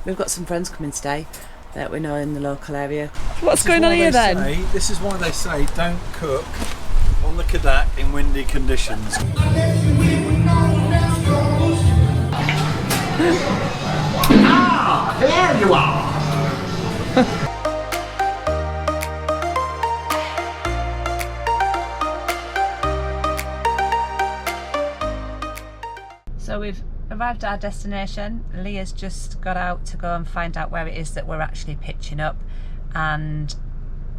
We've got some friends coming today that we know in the local area. What's going on here then? This is why they say don't cook on the Kadak in windy conditions. There you are! So we've arrived at our destination. Leah's just got out to go and find out where it is that we're actually pitching up and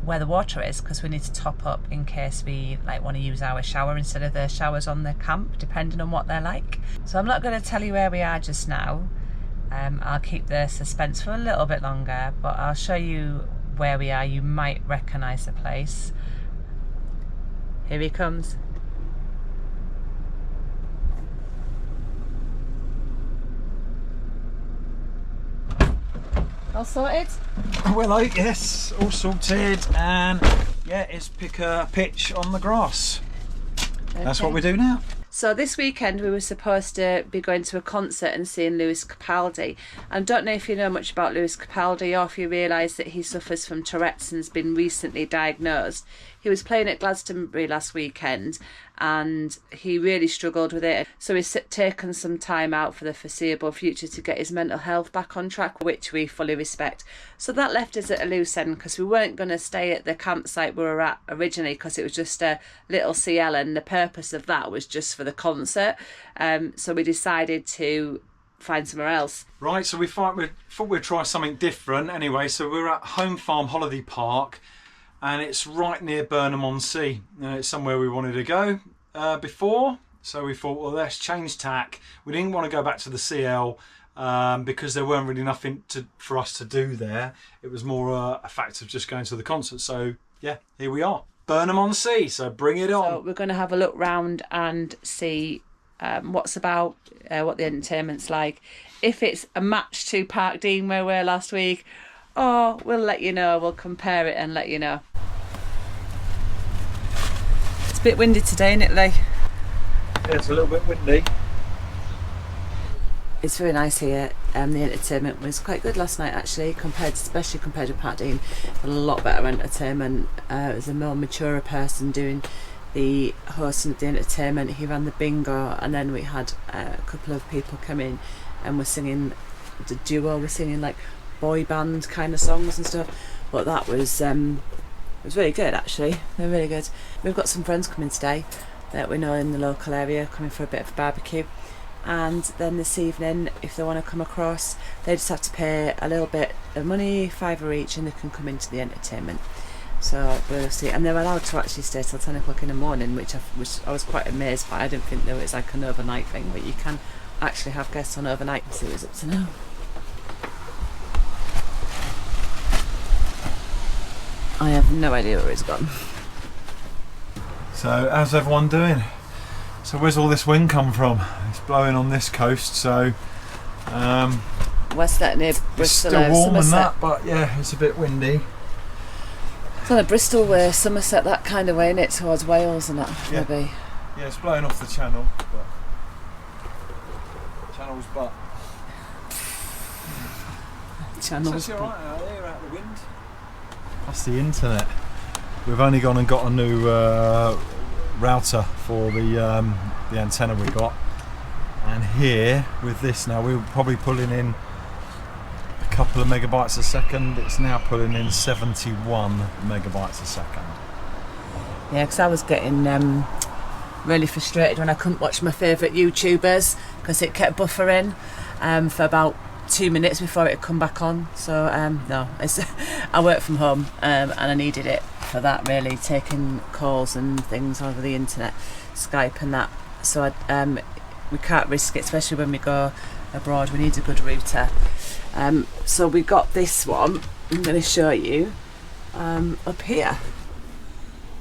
where the water is, because we need to top up in case we want to use our shower instead of the showers on the camp, depending on what they're like. So I'm not going to tell you where we are just now. I'll keep the suspense for a little bit longer, but I'll show you where we are. You might recognise the place. Here he comes. All sorted? Well, yes, all sorted, and yeah, it's pick a pitch on the grass. Okay. That's what we do now. So this weekend we were supposed to be going to a concert and seeing Lewis Capaldi. I don't know if you know much about Lewis Capaldi or if you realise that he suffers from Tourette's and has been recently diagnosed. He was playing at Glastonbury last weekend and he really struggled with it. So he's taken some time out for the foreseeable future to get his mental health back on track, which we fully respect. So that left us at a loose end because we weren't going to stay at the campsite we were at originally because it was just a little CL and the purpose of that was just for the concert. So we decided to find somewhere else. Right, so we thought we'd try something different anyway. So we're at Home Farm Holiday Park, and it's right near Burnham-on-Sea. It's somewhere we wanted to go before, so we thought, well, let's change tack. We didn't want to go back to the CL because there weren't really nothing for us to do there. It was more a fact of just going to the concert. So yeah, here we are, Burnham-on-Sea. So bring it on. So we're going to have a look round and see what's about, what the entertainment's like. If it's a match to Park Dean where we were last week, we'll let you know. We'll compare it and let you know. It's a bit windy today, isn't it, Lee? Yeah, it's a little bit windy. It's very nice here. The entertainment was quite good last night, actually, especially compared to Park Dean. A lot better entertainment. It was a more mature person doing the hosting of the entertainment. He ran the bingo, and then we had a couple of people come in and were singing. The duo were singing like boy band kind of songs and stuff, but that was it was really good, actually. They're really good. We've got some friends coming today that we know in the local area, coming for a bit of a barbecue, and then this evening, if they want to come across, they just have to pay a little bit of money, £5 each, and they can come into the entertainment. So we'll see, and they're allowed to actually stay till 10 o'clock in the morning, which I was quite amazed by. I didn't think there was like an overnight thing, but you can actually have guests on overnight. Let's see what it's up to now. I have no idea where it's gone. So how's everyone doing? So where's all this wind come from? It's blowing on this coast, so West near Bristol. It's still warm and Somerset. that, but yeah, it's a bit windy. It's on a Bristol way, Somerset, that kind of way, innit, towards Wales and that, Yeah. maybe. Yeah, it's blowing off the channel, but channel's butt. Channels. It's actually alright out there, out the wind. That's the internet. We've only gone and got a new router for the antenna we got, and here with this now we're probably pulling in a couple of megabytes a second. It's now pulling in 71 megabytes a second. Yeah, because I was getting really frustrated when I couldn't watch my favourite YouTubers because it kept buffering for about 2 minutes before it would come back on. So no, I work from home and I needed it for that, really, taking calls and things over the internet, Skype and that. So we can't risk it, especially when we go abroad. We need a good router. So we got this one. I'm going to show you up here.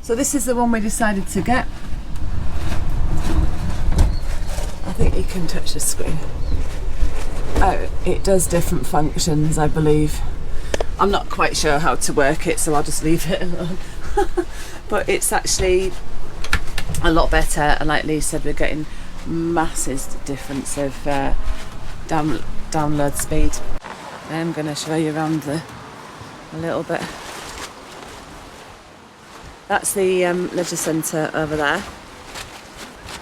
So this is the one we decided to get. I think you can touch the screen. Oh, it does different functions, I believe. I'm not quite sure how to work it, so I'll just leave it alone. But it's actually a lot better, and like Lee said, we're getting massive difference of download speed. I'm going to show you around a little bit. That's the leisure centre over there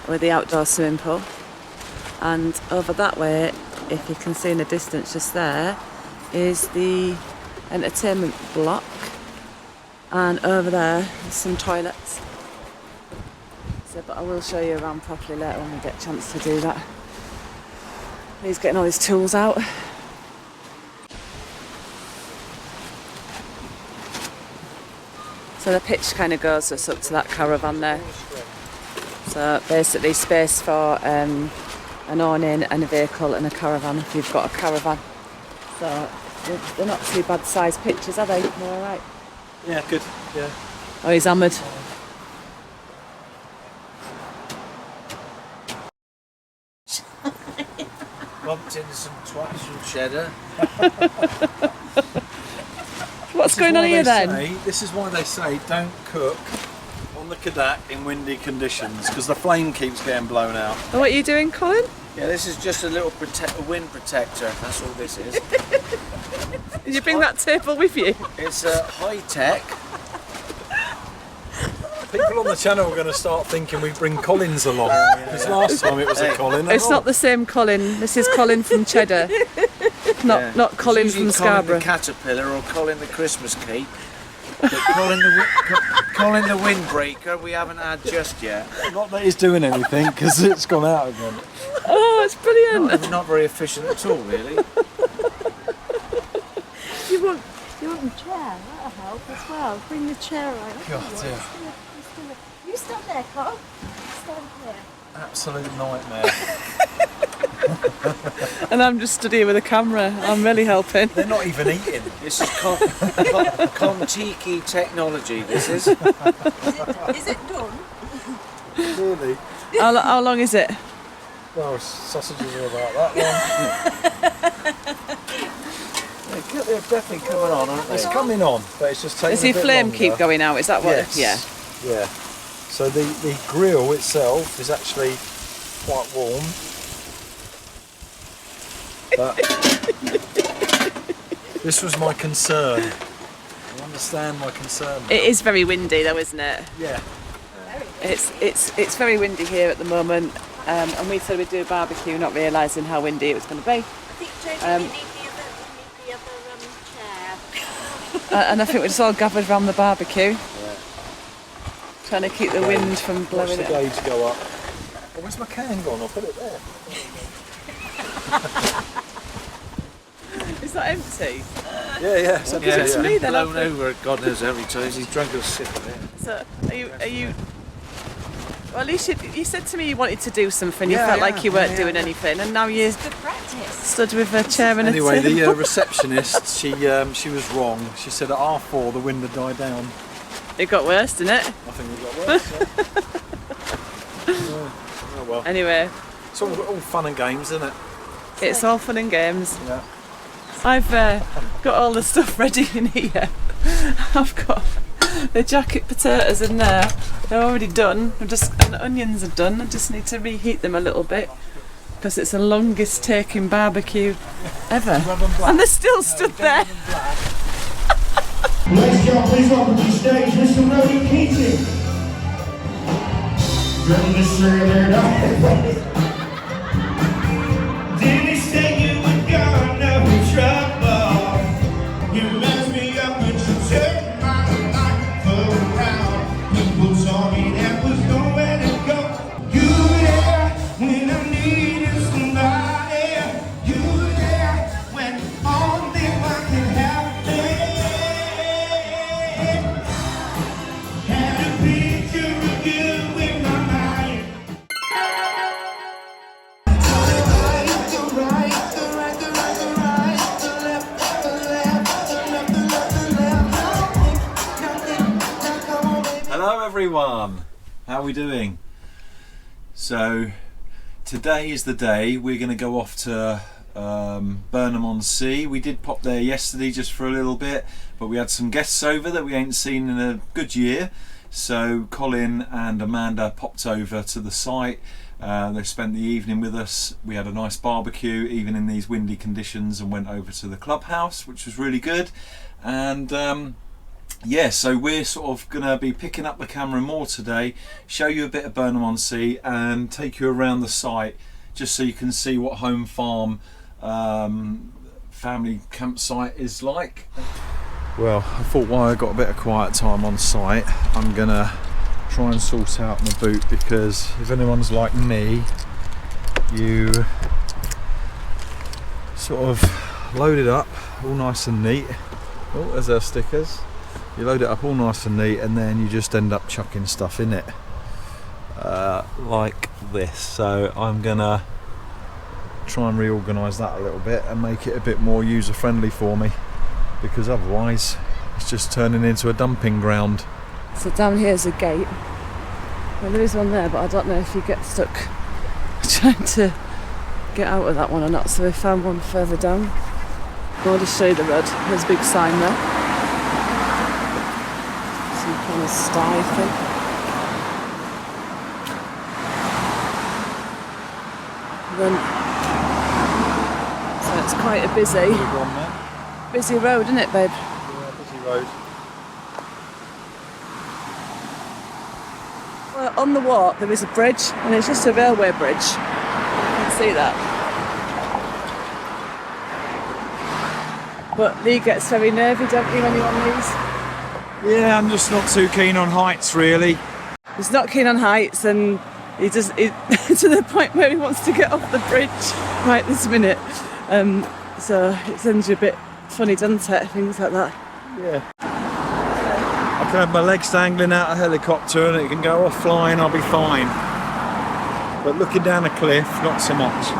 with the outdoor swimming pool, and over that way, if you can see in the distance just there, is the entertainment block, and over there is some toilets. So, but I will show you around properly later when we get a chance to do that. He's getting all his tools out. So the pitch kind of goes just up to that caravan there. So basically space for an awning and a vehicle and a caravan if you've got a caravan. So they're not too bad sized pitches, are they? They're alright. Yeah, good. Yeah. Oh, he's hammered. Bumped into some twats from Cheddar. What's going on here then? This is why they say don't cook on the Kadak in windy conditions, because the flame keeps getting blown out. And what are you doing, Colin? Yeah, this is just a little wind protector. That's all this is. Did you bring that table with you? It's high tech. People on the channel are going to start thinking we bring Collins along, because last time it was a Colin. It's not the same Colin. This is Colin from Cheddar. Not Colin It's from usually Scarborough. Colin the Caterpillar or Colin the Christmas cake. But Colin the windbreaker we haven't had just yet. Not that he's doing anything, because it's gone out again. Oh, it's brilliant. Not very efficient at all, really. You want a chair? That'll help as well. Bring the chair right up. God, yeah. You stand there, Carl. Stand here. Absolute nightmare. And I'm just stood here with a camera. I'm really helping. They're not even eating. This is Contiki technology, this is. Is it done? Really? How long is it? Well, sausages are about that long. They're definitely coming on, aren't they? It's coming on, but it's just taking Does a the bit flame longer. keep going out? Is that what? Yes. Yeah. Yeah. So the grill itself is actually quite warm. But this was my concern. You understand my concern now? It is very windy though, isn't it? Yeah. It's very windy here at the moment, and we said we'd do a barbecue, not realising how windy it was going to be. I think Jamie, we need the other chair. And I think we're just all gathered around the barbecue, trying to keep the wind from Watch blowing the it. gauge go up. Oh, where's my can gone? I'll put it there. Is that empty? Yeah. So Yeah, it's it's me been then, blown I think. over God knows how many times. He's drunk a sip of it. So are you? Well, at least you said to me you wanted to do something. You Yeah, felt yeah, like you weren't yeah, doing yeah. anything, and now you Good practice. stood with a chair and Anyway, a table. the receptionist, she was wrong. She said at R4 the wind had died down. It got worse, didn't it? I think it got worse. Oh well. Anyway, It's all fun and games, isn't it? it's all fun and games. Yeah. I've got all the stuff ready in here. I've got the jacket potatoes in there. They're already done. And the onions are done. I just need to reheat them a little bit because it's the longest taking barbecue ever. And they're still stood there. Ladies and gentlemen, please welcome to the stage Mr. Roddy Keating. Ready to sing there, Didn't he say you were gonna be trouble? You messed me up when you turned my life around. People told me there was nowhere to go. You there when I needed somebody. You there when only one could help me. Had a picture of you in my mind. Hello everyone, how are we doing? So today is the day we're going to go off to Burnham-on-Sea. We did pop there yesterday just for a little bit, but we had some guests over that we ain't seen in a good year, so Colin and Amanda popped over to the site They spent the evening with us. We had a nice barbecue even in these windy conditions, and went over to the clubhouse, which was really good. And yeah, so we're sort of going to be picking up the camera more today, show you a bit of Burnham-on-Sea and take you around the site just so you can see what home farm family campsite is like. Well, I thought while I got a bit of quiet time on site, I'm going to try and sort out my boot, because if anyone's like me, you sort of load it up all nice and neat. Oh, there's our stickers. You load it up all nice and neat, and then you just end up chucking stuff in it like this. So I'm gonna try and reorganise that a little bit and make it a bit more user friendly for me, because otherwise it's just turning into a dumping ground. So down here is a gate. Well, there is one there, but I don't know if you get stuck trying to get out of that one or not. So we found one further down. I'll just show you the road. There's a big sign there. Some kind of sty thing. And then, so it's quite a busy road, isn't it, babe? Yeah, busy road. Well, on the walk there is a bridge, and it's just a railway bridge. You can see that. But Lee gets very nervy, don't you, when you're on these? Yeah, I'm just not too keen on heights, really. He's not keen on heights, and he to the point where he wants to get off the bridge right this minute. So it sends you a bit funny, doesn't it? Things like that. Yeah. I can have my legs dangling out a helicopter and it can go off flying, I'll be fine. But looking down a cliff, not so much.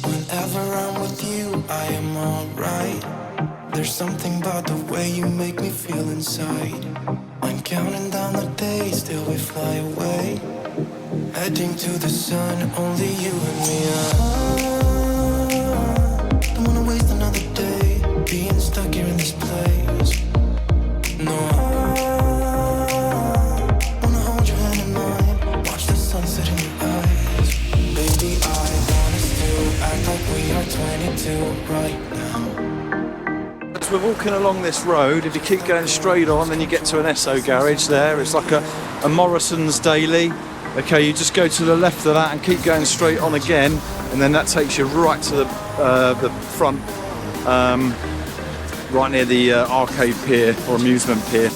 Whenever I'm with you, I am alright. There's something about the way you make me feel inside. I'm counting down the days till we fly away, heading to the sun, only you and me. Don't wanna waste another day being stuck here in this place. No, wanna hold your hand in mine, watch the sunset in your eyes. Baby, I want us to act like we are 22 right now. As we're walking along this road, if you keep going straight on, then you get to an Esso garage there. It's like a Morrison's Daily. Okay, you just go to the left of that and keep going straight on again, and then that takes you right to the front, right near the arcade pier or amusement pier.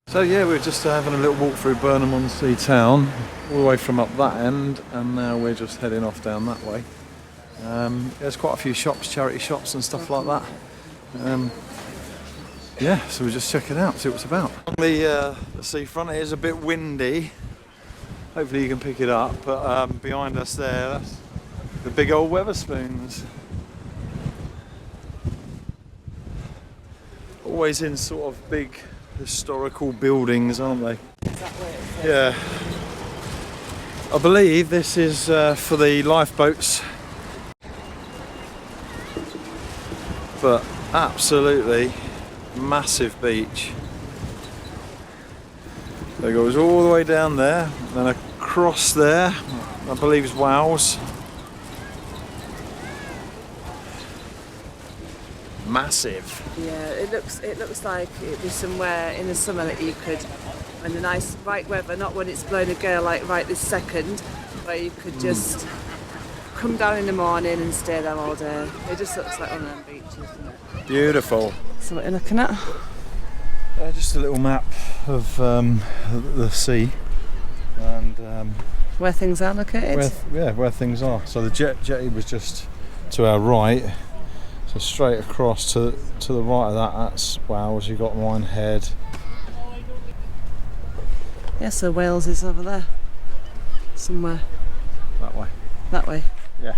So yeah, we're just having a little walk through Burnham-on-Sea town, all the way from up that end, and now we're just heading off down that way. There's quite a few shops, charity shops and stuff like that. Yeah, so we're just checking it out, see what it's about. On the seafront, it is a bit windy. Hopefully you can pick it up, but behind us there, that's the big old Weatherspoons. Always in sort of big historical buildings, aren't they? Yeah. I believe this is for the lifeboats. But absolutely massive beach. So it goes all the way down there, then across there, I believe is Wales. Massive. Yeah, it looks like it'd be somewhere in the summer that you could, in the nice right weather, not when it's blowing a gale like right this second, where you could just come down in the morning and stay there all day. It just looks like one of them beaches, doesn't it? Beautiful. So what are you looking at? Just a little map of the sea and Where things are located? where things are. So the jetty was just to our right. So straight across to the right of that, that's Wales. You've got Minehead. Yeah, so Wales is over there. Somewhere. That way. That way. Yeah.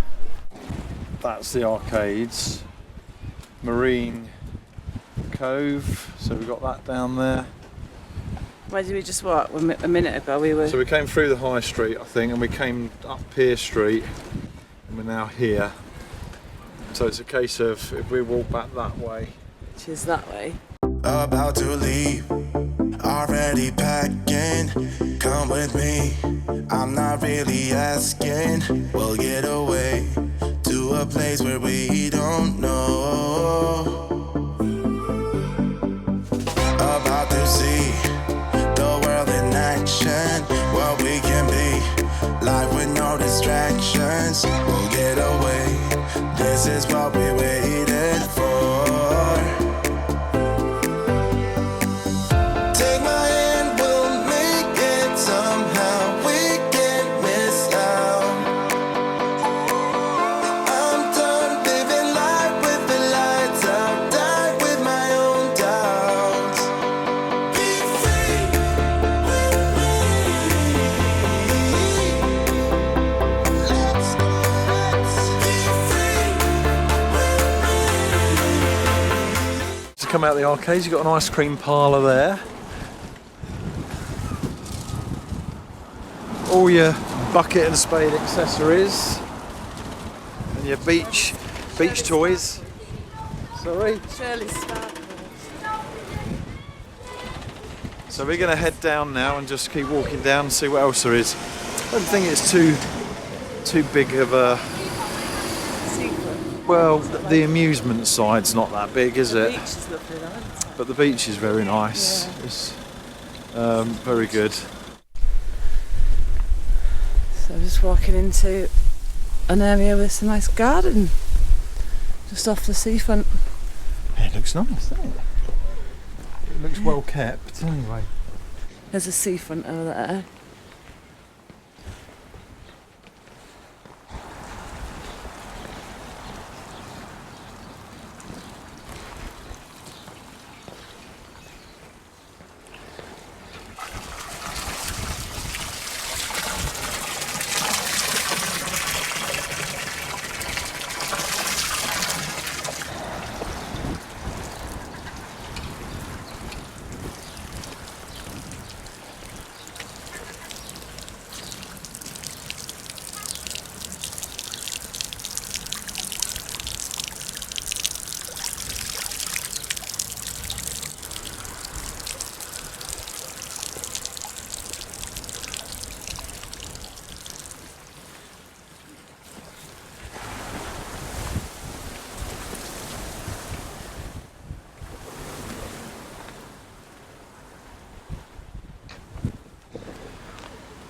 That's the arcades. Marine Cove. So we've got that down there. Where did we just walk? A minute ago we were... So we came through the High Street, I think, and we came up Pier Street, and we're now here. So it's a case of if we walk back that way. Which is that way. About to leave, already packing. Come with me, I'm not really asking. We'll get away to a place where we don't know. About to see the world in action, what we can be, life with no distractions. We'll get away, this is what we waited for. Take my hand, we'll make it somehow. We can't miss out. I'm done living life with the lights out. Die with my own doubts. Be free with me. Let's be free with me. To come out the arcades, you've got an ice cream parlour there. All your bucket and spade accessories and your beach toys. Sorry. Shirley Sparkles. So we're going to head down now and just keep walking down and see what else there is. I don't think it's too big of a... Secret. Well, the amusement side's not that big, is The it? beach is lovely though, isn't it? But the beach is very nice. Yeah. It's very good. So just walking into an area with a nice garden. Just off the seafront. It looks nice, doesn't it? It looks well kept anyway. There's a seafront over there.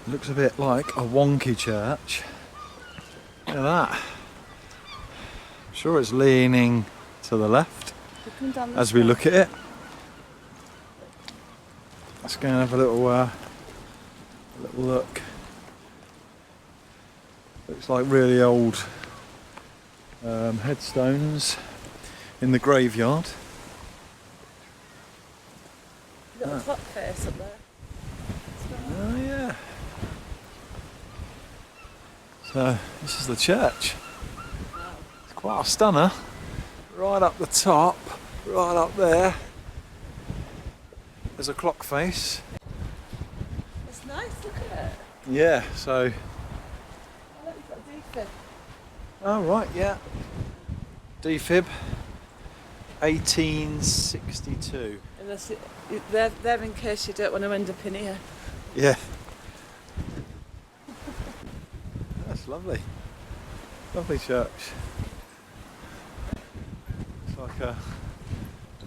Looks a bit like a wonky church. Look at that. I'm sure it's leaning to the left as we look at it. Let's go and have a little look. Looks like really old headstones in the graveyard. Little clock face up there. Oh yeah. So this is the church. It's quite a stunner. Right up the top, right up there. There's a clock face. It's nice, look at it. Yeah, so. Oh, look, you've got a defib. Oh right, yeah. Defib 1862. And they're in case you don't want to end up in here. Yeah. That's lovely. Lovely church. It's like a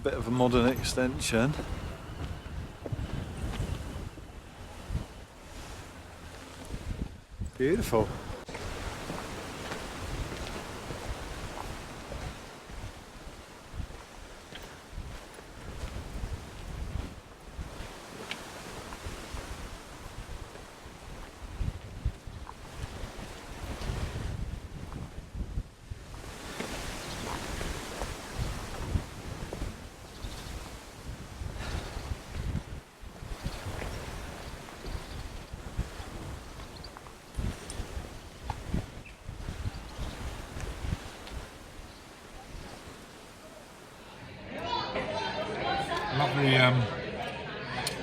bit of a modern extension. Beautiful.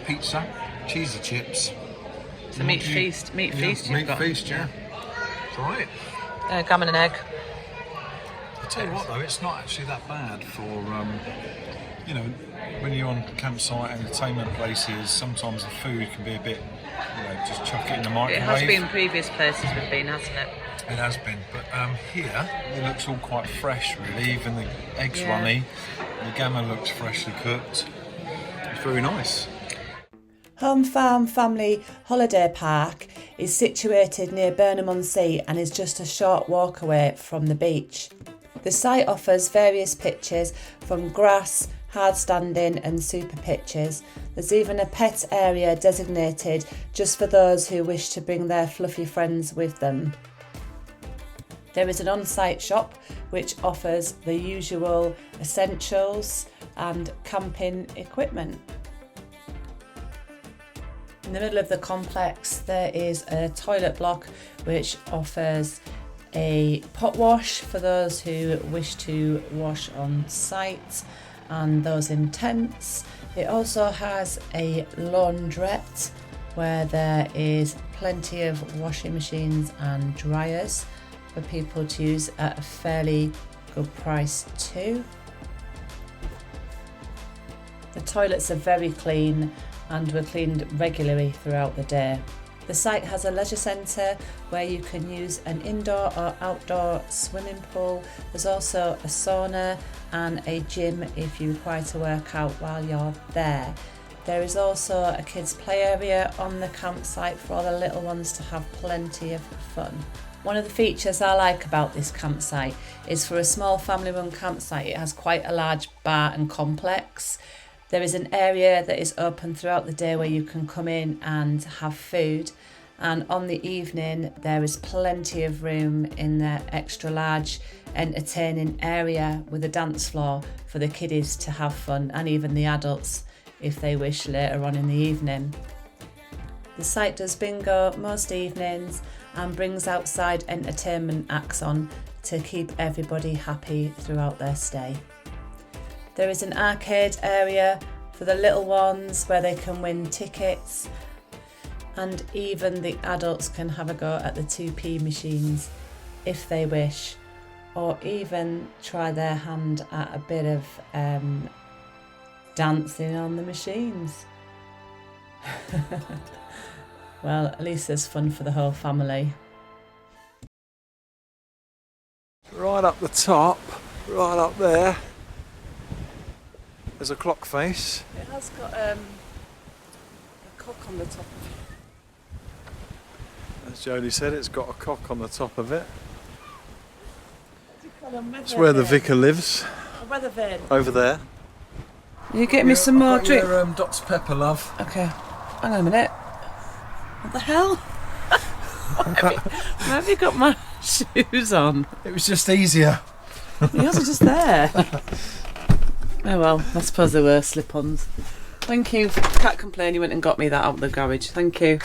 pizza, cheesy chips. It's a meat feast. Meat feast. You've Meat got. feast, yeah. It's alright. Gammon and egg. I tell you what though, it's not actually that bad for, you know, when you're on campsite entertainment places, sometimes the food can be a bit, you know, just chuck it in the microwave. It has been previous places we've been, hasn't it? It has been, but here it looks all quite fresh really, even the eggs runny, the gammon looks freshly cooked. It's very nice. Home Farm Family Holiday Park is situated near Burnham-on-Sea and is just a short walk away from the beach. The site offers various pitches from grass, hard standing and super pitches. There's even a pet area designated just for those who wish to bring their fluffy friends with them. There is an on-site shop which offers the usual essentials and camping equipment. In the middle of the complex there is a toilet block which offers a pot wash for those who wish to wash on site and those in tents. It also has a laundrette where there is plenty of washing machines and dryers for people to use at a fairly good price too. The toilets are very clean and were cleaned regularly throughout the day. The site has a leisure centre where you can use an indoor or outdoor swimming pool. There's also a sauna and a gym if you require to work out while you're there. There is also a kids play area on the campsite for all the little ones to have plenty of fun. One of the features I like about this campsite is for a small family run campsite it has quite a large bar and complex. There is an area that is open throughout the day where you can come in and have food, and on the evening there is plenty of room in the extra large entertaining area with a dance floor for the kiddies to have fun and even the adults if they wish later on in the evening. The site does bingo most evenings and brings outside entertainment acts on to keep everybody happy throughout their stay. There is an arcade area for the little ones where they can win tickets, and even the adults can have a go at the 2p machines if they wish, or even try their hand at a bit of dancing on the machines. Well, at least there's fun for the whole family. Right up the top, right up there, there's a clock face. It has got a cock on the top of it. As Jodie said, it's got a cock on the top of it. It's It's where the vicar lives, A weather vane. over there. You get me some more drink? Your, Dr Pepper, love. Okay, hang on a minute. What the hell? Where have you got my shoes on? It was just easier. Yours are just there. Oh well, I suppose they were slip-ons. Thank you. Can't complain, you went and got me that out of the garage. Thank you.